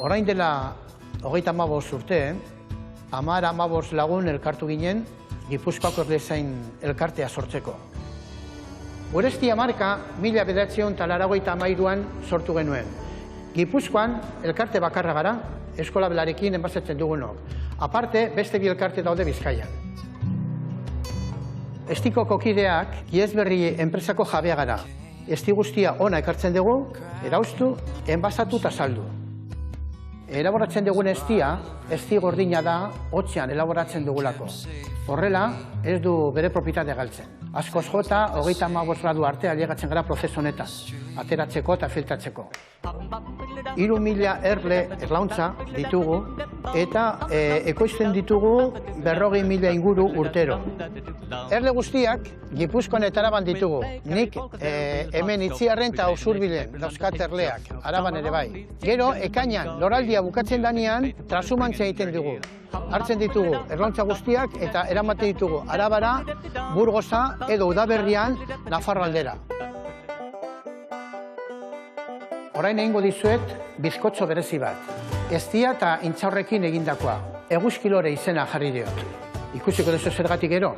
Orain dela 35 urte, 10-15 lagun elkartu ginen Gipuzkoako Erlezain elkartea sortzeko. Ureztia marka 1983an sortu genuen. Gipuzkoan elkarte bakarra gara, eskola belarekin enbazatzen dugunok. Aparte, beste bi elkarte daude Bizkaian. Estikoko kideak Iezberri enpresako jabea gara. Esti guztia ona ekartzen dugu, erauztu, enbazatu eta saldu. Elaboratzen dugun estia, esti gordina da, hotzean elaboratzen dugulako. Horrela, ez du bere propietatea galtzen. Askoz jota, 35 gradu arte ailegatzen gara prozesu honetan, ateratzeko eta filtratzeko. 3.000 erle erlauntza ditugu eta ekoizten ditugu 40.000 inguru urtero. Erle guztiak Gipuzkoan eta Araban ditugu. Nik hemen Itziarren eta Usurbilen dauzkat erleak, Araban ere bai. Gero, ekainan, loraldia bukatzen danean, trashumantzia egiten dugu. Hartzen ditugu erlauntza guztiak eta eramaten ditugu Arabara, Burgosa edo Udaberrian Nafarroa aldera. Orain egingo dizuet bizkotxo berezi bat. Eztia eta intxaurrekin egindakoa. Eguzkilore izena jarri diot. Ikusiko duzu zergatik gero.